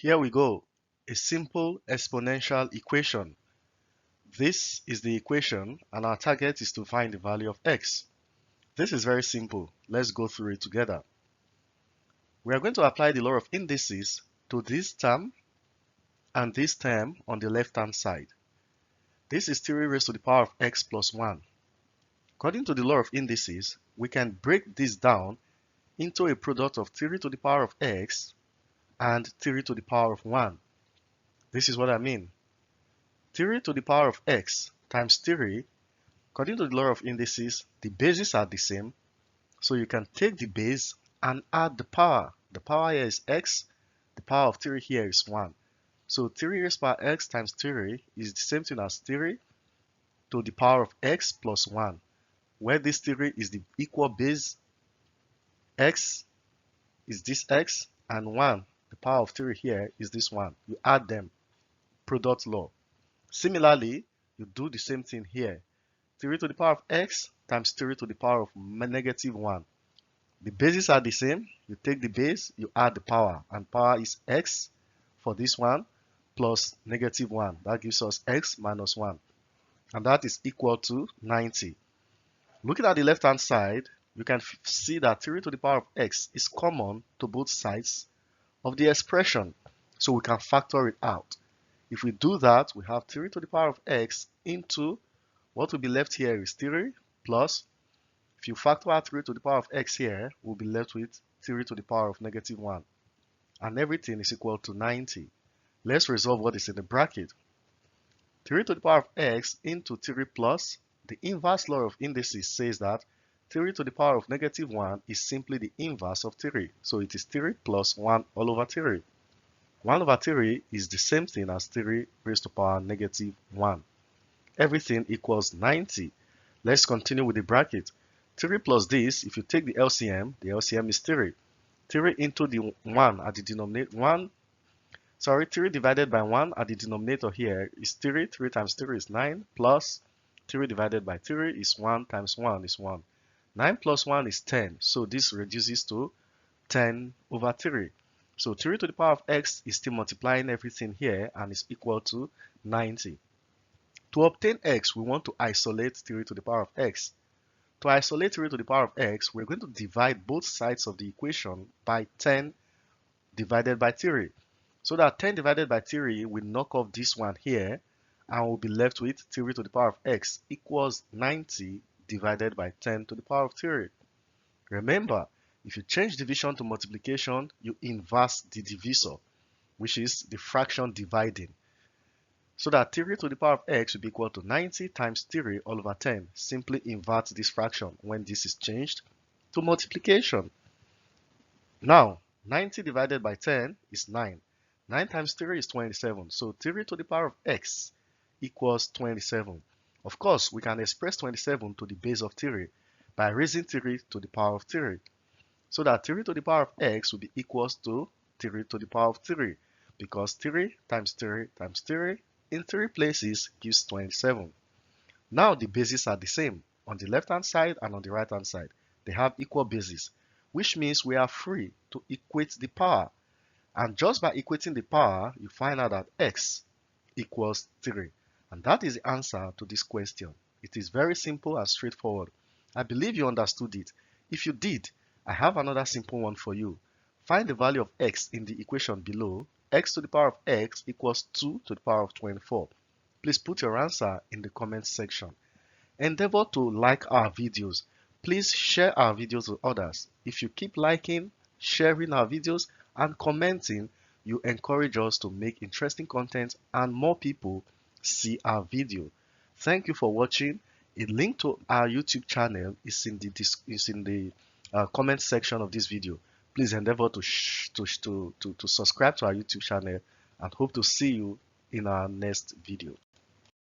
Here we go. A simple exponential equation. This is the equation and our target is to find the value of x. This is very simple. Let's go through it together. We are going to apply the law of indices to this term and this term on the left hand side. This is 3 raised to the power of x plus 1. According to the law of indices, we can break this down into a product of 3 to the power of x and 3 to the power of 1. This is what I mean. 3 to the power of x times 3, according to the law of indices, the bases are the same. So you can take the base and add the power. The power here is x, the power of 3 here is 1. So 3 raised by x times 3 is the same thing as 3 to the power of x plus 1, where this 3 is the equal base, x is this x, and 1, the power of 3 here is this 1. You add them, product law. Similarly, you do the same thing here. 3 to the power of x times 3 to the power of negative 1. The bases are the same. You take the base, you add the power, and power is x for this one plus negative 1. That gives us x minus 1. And that is equal to 90. Looking at the left hand side, you can see that 3 to the power of x is common to both sides of the expression. So we can factor it out. If we do that, we have 3 to the power of x into what will be left here is 3 plus, if you factor out 3 to the power of x here, we'll be left with 3 to the power of negative 1. And everything is equal to 90. Let's resolve what is in the bracket. 3 to the power of x into 3 plus, the inverse law of indices says that 3 to the power of negative 1 is simply the inverse of 3. So it is 3 plus 1 all over 3. 1 over 3 is the same thing as 3 raised to power negative 1. Everything equals 90. Let's continue with the bracket. 3 plus this, if you take the LCM is 3. 3 into the 1 at the denominator, 3 divided by 1 at the denominator here is 3. 3 times 3 is 9, plus 3 divided by 3 is 1 times 1 is 1. 9 plus 1 is 10, so this reduces to 10 over 3. So 3 to the power of x is still multiplying everything here and is equal to 90. To obtain x, we want to isolate 3 to the power of x. To isolate 3 to the power of x, we're going to divide both sides of the equation by 10 divided by 3. So that 10 divided by 3 will knock off this one here and we'll be left with 3 to the power of x equals 90 divided by 10 to the power of 3. Remember, if you change division to multiplication, you inverse the divisor, which is the fraction dividing. So that 3 to the power of x will be equal to 90 times 3 all over 10. Simply invert this fraction when this is changed to multiplication. Now, 90 divided by 10 is 9. 9 times 3 is 27. So 3 to the power of x equals 27. Of course, we can express 27 to the base of 3 by raising 3 to the power of 3. So that 3 to the power of x will be equals to 3 to the power of 3, because 3 times 3 times 3 in 3 places gives 27. Now the bases are the same on the left hand side and on the right hand side. They have equal bases, which means we are free to equate the power. And just by equating the power, you find out that x equals 3. And that is the answer to this question. It is very simple and straightforward. I believe you understood it. If you did, I have another simple one for you. Find the value of x in the equation below. X to the power of x equals 2 to the power of 24. Please put your answer in the comment section. Endeavor to like our videos. Please share our videos with others. If you keep liking, sharing our videos, and commenting, you encourage us to make interesting content and more people see our video. Thank you for watching. A link to our YouTube channel is in the comment section of this video. Please endeavor to subscribe to our YouTube channel and hope to see you in our next video.